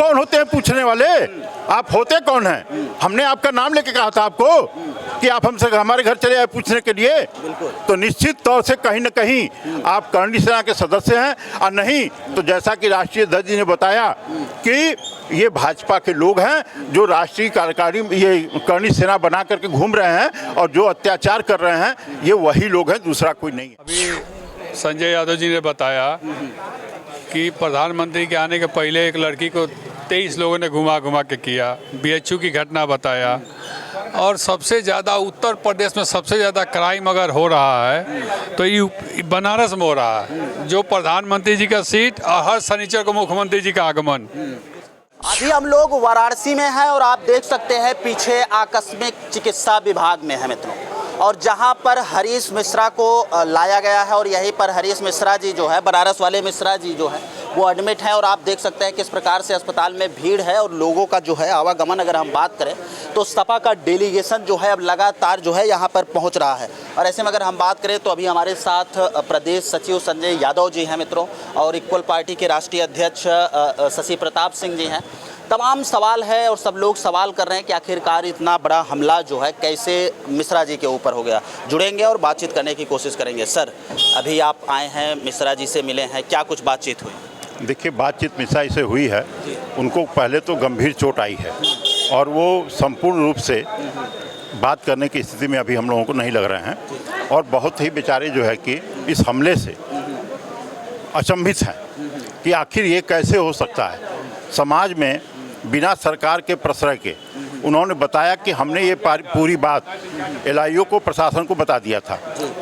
कौन होते हैं पूछने वाले? आप होते कौन हैं? हमने आपका नाम लेके कहा था आपको कि आप हमसे हमारे घर चले आए पूछने के लिए। तो निश्चित तौर से कहीं न कहीं आप करणी सेना के सदस्य हैं, और नहीं तो जैसा कि राष्ट्रीय अध्यक्ष जी ने बताया कि ये भाजपा के लोग हैं जो राष्ट्रीय कार्यकारी ये करणी सेना बना करके घूम रहे हैं और जो अत्याचार कर रहे हैं, ये वही लोग हैं, दूसरा कोई नहीं है। अभी संजय यादव जी ने बताया कि प्रधानमंत्री के आने के पहले एक लड़की को 23 लोगों ने घुमा घुमा के किया, बीएचयू की घटना बताया। और सबसे ज़्यादा उत्तर प्रदेश में सबसे ज़्यादा क्राइम अगर हो रहा है तो ये बनारस में हो रहा है, जो प्रधानमंत्री जी का सीट और हर शनिचर को मुख्यमंत्री जी का आगमन। अभी हम लोग वाराणसी में हैं और आप देख सकते हैं पीछे आकस्मिक चिकित्सा विभाग में है मित्रों, और जहां पर हरीश मिश्रा को लाया गया है और यहीं पर हरीश मिश्रा जी जो है, बनारस वाले मिश्रा जी जो है वो एडमिट हैं। और आप देख सकते हैं किस प्रकार से अस्पताल में भीड़ है और लोगों का जो है आवागमन। अगर हम बात करें तो सपा का डेलीगेशन जो है अब लगातार जो है यहाँ पर पहुँच रहा है। और ऐसे में अगर हम बात करें तो अभी हमारे साथ प्रदेश सचिव संजय यादव जी हैं मित्रों, और इक्वल पार्टी के राष्ट्रीय अध्यक्ष शशि प्रताप सिंह जी हैं। तमाम सवाल है और सब लोग सवाल कर रहे हैं कि आखिरकार इतना बड़ा हमला जो है कैसे मिश्रा जी के ऊपर हो गया। जुड़ेंगे और बातचीत करने की कोशिश करेंगे। सर, अभी आप आए हैं, मिश्रा जी से मिले हैं, क्या कुछ बातचीत हुई? देखिए, बातचीत मिश्रा जी से हुई है। उनको पहले तो गंभीर चोट आई है और वो संपूर्ण रूप से बात करने की स्थिति में अभी हम लोगों को नहीं लग रहे हैं, और बहुत ही बेचारे जो है कि इस हमले से अचंभित हैं कि आखिर ये कैसे हो सकता है। समाज में बिना सरकार के प्रश्रय के उन्होंने बताया कि हमने ये पूरी बात एलआईओ को, प्रशासन को बता दिया था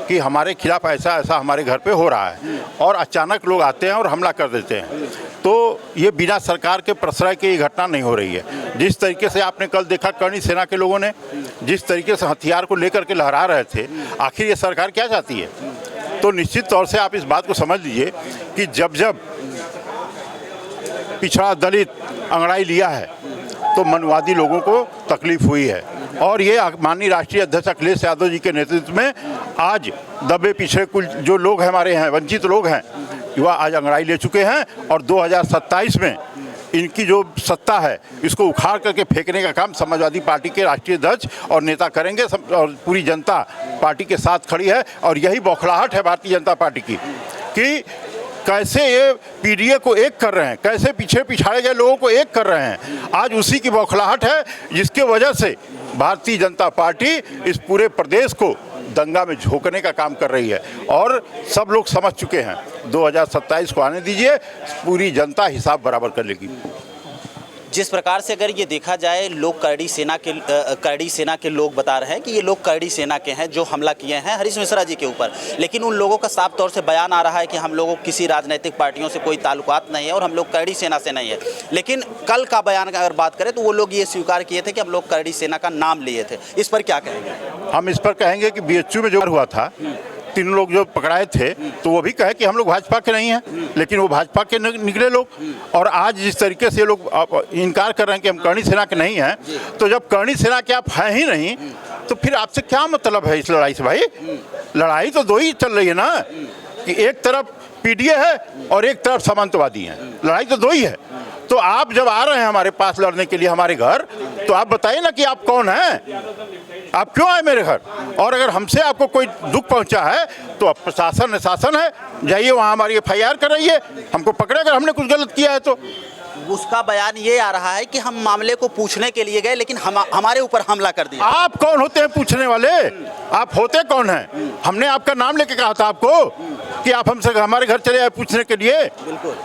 कि हमारे खिलाफ ऐसा ऐसा हमारे घर पे हो रहा है, और अचानक लोग आते हैं और हमला कर देते हैं। तो ये बिना सरकार के प्रश्रय के ये घटना नहीं हो रही है। जिस तरीके से आपने कल देखा करणी सेना के लोगों ने जिस तरीके से हथियार को लेकर के लहरा रहे थे, आखिर ये सरकार क्या चाहती है? तो निश्चित तौर से आप इस बात को समझ लीजिए कि जब जब पिछड़ा दलित अंगड़ाई लिया है तो मनवादी लोगों को तकलीफ हुई है। और ये माननीय राष्ट्रीय अध्यक्ष अखिलेश यादव जी के नेतृत्व में आज दबे पिछड़े कुल जो लोग हैं, हमारे हैं वंचित लोग हैं, युवा आज अंगड़ाई ले चुके हैं। और 2027 में इनकी जो सत्ता है इसको उखाड़ करके फेंकने का काम समाजवादी पार्टी के राष्ट्रीय अध्यक्ष और नेता करेंगे, और पूरी जनता पार्टी के साथ खड़ी है। और यही बौखलाहट है भारतीय जनता पार्टी की कि कैसे ये पीडीए को एक कर रहे हैं, कैसे पीछे पिछाड़े गए लोगों को एक कर रहे हैं। आज उसी की बौखलाहट है जिसके वजह से भारतीय जनता पार्टी इस पूरे प्रदेश को दंगा में झोंकने का काम कर रही है। और सब लोग समझ चुके हैं, 2027 को आने दीजिए, पूरी जनता हिसाब बराबर कर लेगी। जिस प्रकार से अगर ये देखा जाए, लोग करणी सेना के लोग बता रहे हैं कि ये लोग करणी सेना के हैं जो हमला किए हैं हरीश मिश्रा जी के ऊपर, लेकिन उन लोगों का साफ तौर से बयान आ रहा है कि हम लोगों को किसी राजनीतिक पार्टियों से कोई ताल्लुकात नहीं है और हम लोग करणी सेना से नहीं है। लेकिन कल का बयान अगर बात करें तो वो लोग ये स्वीकार किए थे कि हम लोग करणी सेना का नाम लिए थे। इस पर क्या कहेंगे? हम इस पर कहेंगे कि बीएचयू में जो हुआ था, 3 लोग जो पकड़ाए थे, तो वो भी कहे कि हम लोग भाजपा के नहीं हैं, लेकिन वो भाजपा के निकले लोग। और आज जिस तरीके से ये लोग इनकार कर रहे हैं कि हम करणी सेना के नहीं हैं, तो जब करणी सेना के आप हैं ही नहीं तो फिर आपसे क्या मतलब है इस लड़ाई से? भाई, लड़ाई तो दो ही चल रही है ना, कि एक तरफ पीडीए है और एक तरफ सामंतवादी हैं। लड़ाई तो दो ही है। तो आप जब आ रहे हैं हमारे पास लड़ने के लिए हमारे घर, तो आप बताइए ना कि आप कौन हैं, आप क्यों आए मेरे घर? और अगर हमसे आपको कोई दुख पहुंचा है तो अब प्रशासन शासन है, जाइए वहाँ हमारी FIR कराइए, हमको पकड़े अगर हमने कुछ गलत किया है तो। उसका बयान ये आ रहा है कि हम मामले को पूछने के लिए गए लेकिन हमारे ऊपर हमला कर दिया। आप कौन होते हैं पूछने वाले? आप होते कौन हैं? हमने आपका नाम लेके कहा था आपको कि आप हमसे हमारे घर चले आए पूछने के लिए।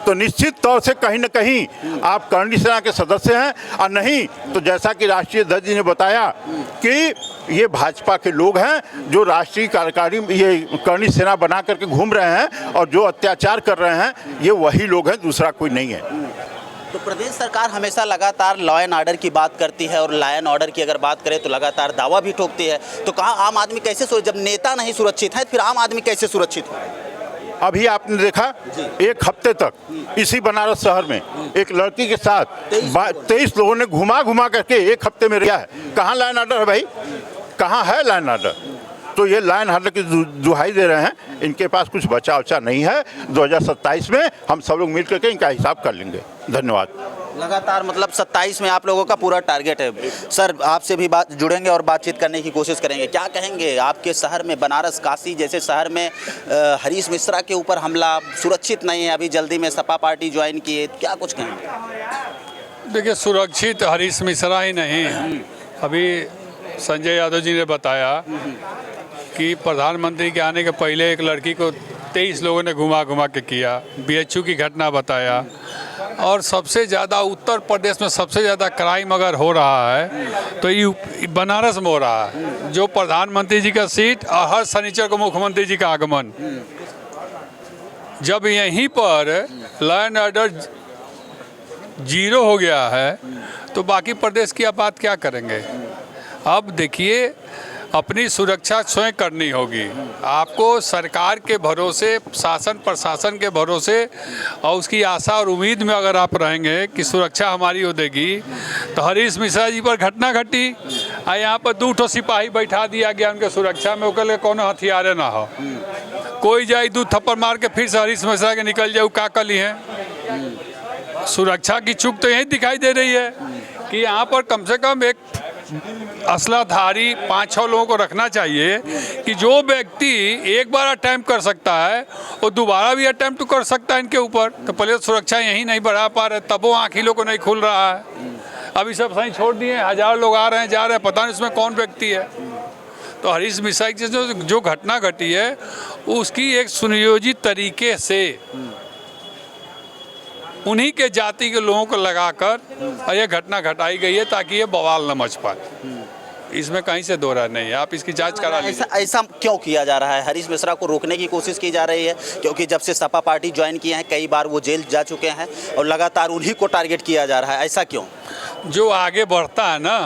तो निश्चित तौर से कहीं न कहीं आप करणी सेना के सदस्य हैं, और नहीं तो जैसा कि राष्ट्रीय अध्यक्ष जी ने बताया कि ये भाजपा के लोग हैं जो राष्ट्रीय कार्यकारी ये करणी सेना बना करके घूम रहे हैं और जो अत्याचार कर रहे हैं, ये वही लोग हैं, दूसरा कोई नहीं है। तो प्रदेश सरकार हमेशा लगातार लॉ एंड ऑर्डर की बात करती है, और लॉ एंड ऑर्डर की अगर बात करें तो लगातार दावा भी ठोकती है। तो कहाँ आम आदमी कैसे जब नेता नहीं सुरक्षित है, फिर आम आदमी कैसे सुरक्षित है? अभी आपने देखा, एक हफ्ते तक इसी बनारस शहर में एक लड़की के साथ 23 लोगों ने घुमा घुमा करके एक हफ्ते में रहा है। कहाँ लॉ एंड ऑर्डर है भाई? कहाँ है लॉ एंड ऑर्डर? तो ये लाइन हार्ट की दुहाई दे रहे हैं, इनके पास कुछ बचा उचा नहीं है। 2027 में हम सब लोग मिल करके इनका हिसाब कर लेंगे। धन्यवाद। लगातार मतलब 27 में आप लोगों का पूरा टारगेट है। सर आपसे भी बात जुड़ेंगे और बातचीत करने की कोशिश करेंगे। क्या कहेंगे, आपके शहर में बनारस काशी जैसे शहर में हरीश मिश्रा के ऊपर हमला सुरक्षित नहीं है, अभी जल्दी में सपा पार्टी ज्वाइन की है, क्या कुछ कहेंगे? देखिए, सुरक्षित हरीश मिश्रा ही नहीं, अभी संजय यादव जी ने बताया कि प्रधानमंत्री के आने के पहले एक लड़की को 23 लोगों ने घुमा घुमा के किया, बीएचयू की घटना बताया। और सबसे ज़्यादा उत्तर प्रदेश में सबसे ज़्यादा क्राइम अगर हो रहा है तो ये बनारस में हो रहा है, जो प्रधानमंत्री जी का सीट और हर शनिचर को मुख्यमंत्री जी का आगमन। जब यहीं पर लॉ एंड ऑर्डर जीरो हो गया है तो बाकी प्रदेश की आप बात क्या करेंगे? अब देखिए, अपनी सुरक्षा स्वयं करनी होगी। आपको सरकार के भरोसे, शासन प्रशासन के भरोसे और उसकी आशा और उम्मीद में अगर आप रहेंगे कि सुरक्षा हमारी हो देगी, तो हरीश मिश्रा जी पर घटना घटी और यहाँ पर 2 सिपाही बैठा दिया गया उनके सुरक्षा में, ओकर कोनो हथियारे ना हो, कोई जाए 2 थप्पड़ मार के फिर से हरीश मिश्रा के निकल जाए, का कली है। सुरक्षा की चूक तो यही दिखाई दे रही है कि यहाँ पर कम से कम एक असलाधारी 5-6 लोगों को रखना चाहिए कि जो व्यक्ति एक बार अटैम्प्ट कर सकता है वो दोबारा भी अटैम्प्ट कर सकता है इनके ऊपर। तो पहले सुरक्षा यहीं नहीं बढ़ा पा रहे, तब वो आँखिलों को नहीं खुल रहा है। अभी सब सही छोड़ दिए, 1000 लोग आ रहे हैं जा रहे हैं, पता नहीं उसमें कौन व्यक्ति है। तो हरीश मिश्रा की जो घटना घटी है उसकी एक सुनियोजित तरीके से उन्हीं के जाति के लोगों को लगाकर और ये घटना घटाई गई है ताकि ये बवाल न मच पाए। इसमें कहीं से दो राय नहीं है, आप इसकी जांच करा लीजिए। ऐसा क्यों किया जा रहा है? हरीश मिश्रा को रोकने की कोशिश की जा रही है क्योंकि जब से सपा पार्टी ज्वाइन किए हैं कई बार वो जेल जा चुके हैं और लगातार उन्हीं को टारगेट किया जा रहा है, ऐसा क्यों? जो आगे बढ़ता है ना,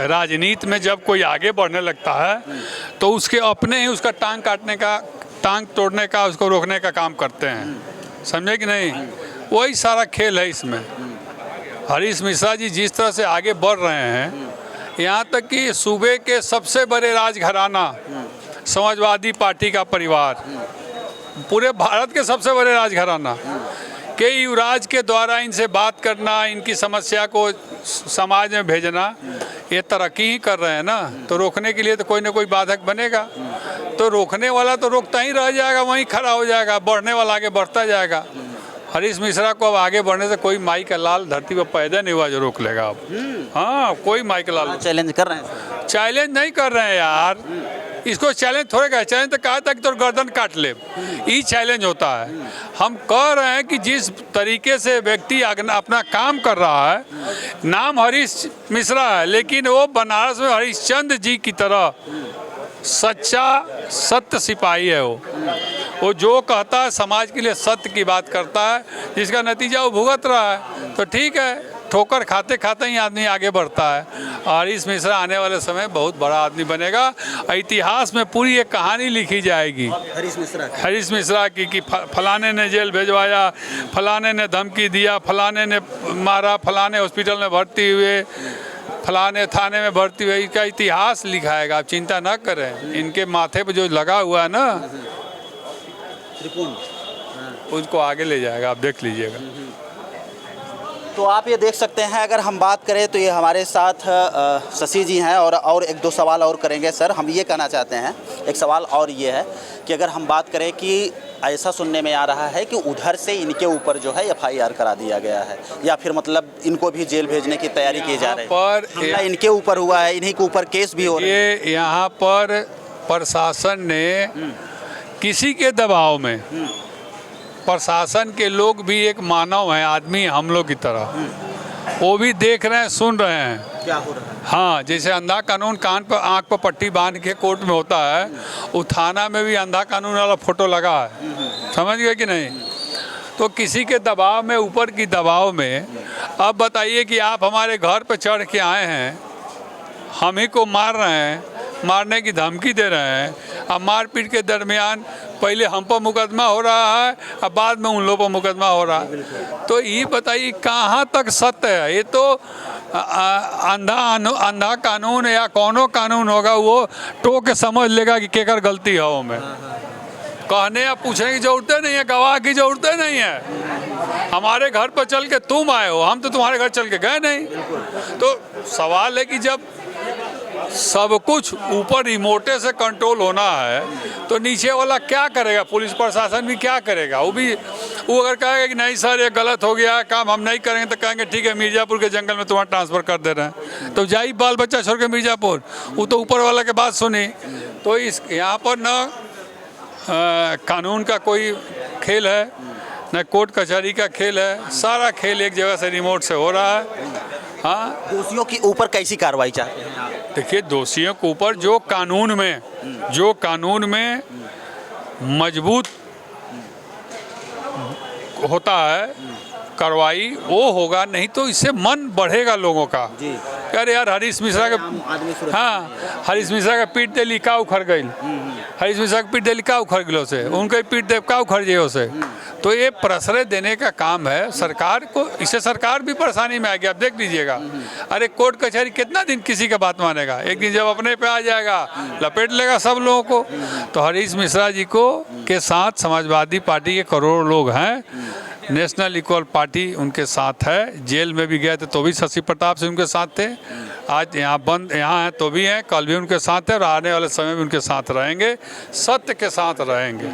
राजनीति में जब कोई आगे बढ़ने लगता है तो उसके अपने ही उसका टांग तोड़ने का, उसको रोकने का काम करते हैं, समझे कि नहीं? वही सारा खेल है इसमें। हरीश मिश्रा जी जिस तरह से आगे बढ़ रहे हैं, यहाँ तक कि सूबे के सबसे बड़े राजघराना समाजवादी पार्टी का परिवार, पूरे भारत के सबसे बड़े राजघराना के युवराज के द्वारा इनसे बात करना, इनकी समस्या को समाज में भेजना, ये तरक्की ही कर रहे हैं ना। तो रोकने के लिए तो कोई ना कोई बाधक बनेगा, तो रोकने वाला तो रोकता ही रह जाएगा, वहीं खड़ा हो जाएगा, बढ़ने वाला आगे बढ़ता जाएगा। हरीश मिश्रा को अब आगे बढ़ने से कोई माई का लाल धरती पर पैदा नहीं हुआ जो रोक लेगा अब। हाँ, कोई माई का लाल चैलेंज कर रहे हैं? चैलेंज नहीं कर रहे हैं यार, इसको चैलेंज थोड़े कहे, चैलेंज तो कहा था कि तो गर्दन काट ले, ये चैलेंज होता है। हम कह रहे हैं कि जिस तरीके से व्यक्ति अपना काम कर रहा है, नाम हरीश मिश्रा है लेकिन वो बनारस में हरिश्चंद्र जी की तरह सच्चा सत्य सिपाही है। वो जो कहता है समाज के लिए सत्य की बात करता है, जिसका नतीजा वो भुगत रहा है। तो ठीक है, ठोकर खाते खाते ही आदमी आगे बढ़ता है। हरीश मिश्रा आने वाले समय बहुत बड़ा आदमी बनेगा, इतिहास में पूरी एक कहानी लिखी जाएगी हरीश मिश्रा की कि फलाने ने जेल भेजवाया, फलाने ने धमकी दिया, फलाने ने मारा, फलाने हॉस्पिटल में भर्ती हुए, फलाने थाने में भर्ती हुए। इसका इतिहास लिखाएगा, आप चिंता ना करें। इनके माथे पे जो लगा हुआ है ना, उसको आगे ले जाएगा, आप देख लीजिएगा। तो आप ये देख सकते हैं, अगर हम बात करें तो ये हमारे साथ शशि जी हैं और एक दो सवाल और करेंगे। सर, हम ये कहना चाहते हैं, एक सवाल और ये है कि अगर हम बात करें कि ऐसा सुनने में आ रहा है कि उधर से इनके ऊपर जो है FIR करा दिया गया है, या फिर मतलब इनको भी जेल भेजने की तैयारी की जा रही है, पर हमला इनके ऊपर हुआ है, इन्हीं के ऊपर केस भी हो रहा है। ये यहाँ पर प्रशासन ने किसी के दबाव में, प्रशासन के लोग भी एक मानव हैं, आदमी हम लोग की तरह, वो भी देख रहे हैं, सुन रहे हैं क्या हो रहा है। हाँ, जैसे अंधा कानून कान पर आँख पर पट्टी बांध के कोर्ट में होता है, वो थाना में भी अंधा कानून वाला फोटो लगा है, समझ गए कि नहीं? तो किसी के दबाव में, ऊपर की दबाव में, अब बताइए कि आप हमारे घर पर चढ़ के आए हैं, हम ही को मार रहे हैं, मारने की धमकी दे रहे हैं, अब मारपीट के दरमियान पहले हम पर मुकदमा हो रहा है, अब बाद में उन लोगों पर मुकदमा हो रहा है। तो ये बताइए कहाँ तक सत्य है? ये तो अंधा कानून या कौनो कानून होगा वो टो के समझ लेगा कि केकर गलती है वो में। कहने या पूछने की जरूरत नहीं है, गवाह की जरूरत नहीं है। हमारे घर पर चल के तुम आए हो, हम तो तुम्हारे घर चल के गए नहीं। तो सवाल है कि जब सब कुछ ऊपर रिमोटे से कंट्रोल होना है तो नीचे वाला क्या करेगा? पुलिस प्रशासन भी क्या करेगा? वो अगर कहेगा कि नहीं सर ये गलत हो गया काम, हम नहीं करेंगे, तो कहेंगे ठीक है मिर्ज़ापुर के जंगल में तुम्हारा ट्रांसफ़र कर दे रहे हैं, तो जाइए बाल बच्चा छोड़ के मिर्ज़ापुर। वो तो ऊपर वाला के बात सुनी। तो इस यहाँ पर न कानून का कोई खेल है, न कोर्ट कचहरी का खेल है। सारा खेल एक जगह से रिमोट से हो रहा है। हाँ, दोषियों के ऊपर कैसी कार्रवाई चाहते हैं आप? देखिए दोषियों के ऊपर जो कानून में मजबूत होता है कार्रवाई वो होगा, नहीं तो इससे मन बढ़ेगा लोगों का। अरे यार हरीश मिश्रा के, हाँ हरीश मिश्रा का पीठ दे ली का उखड़ गई, हरीश मिश्रा की पीठ दे ली का उखड़ गलो से, उनके पीठ दे का उखड़ जाइए से। तो ये प्रश्रय देने का काम है सरकार को। इससे सरकार भी परेशानी में आ गया। आप देख लीजिएगा, अरे कोर्ट कचहरी कितना दिन किसी का बात मानेगा? एक दिन जब अपने पे आ जाएगा लपेट लेगा सब लोगों को। तो हरीश मिश्रा जी को के साथ समाजवादी पार्टी के करोड़ों लोग हैं, नेशनल इक्वल पार्टी उनके साथ है। जेल में भी गए थे तो भी शशि प्रताप से उनके साथ थे, आज यहाँ हैं तो भी हैं, कल भी उनके साथ हैं और आने वाले समय भी उनके साथ रहेंगे, सत्य के साथ रहेंगे।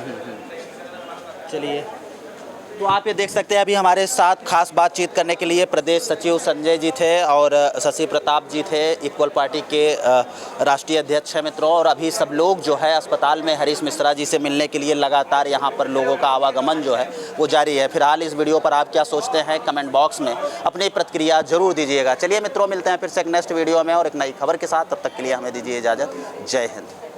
चलिए, तो आप ये देख सकते हैं अभी हमारे साथ खास बातचीत करने के लिए प्रदेश सचिव संजय जी थे और शशि प्रताप जी थे, इक्वल पार्टी के राष्ट्रीय अध्यक्ष हैं मित्रों। और अभी सब लोग जो है अस्पताल में हरीश मिश्रा जी से मिलने के लिए लगातार यहाँ पर लोगों का आवागमन जो है वो जारी है। फिलहाल इस वीडियो पर आप क्या सोचते हैं कमेंट बॉक्स में अपनी प्रतिक्रिया जरूर दीजिएगा। चलिए मित्रों, मिलते हैं फिर से एक नेक्स्ट वीडियो में और एक नई खबर के साथ। तब तक के लिए हमें दीजिए इजाज़त। जय हिंद।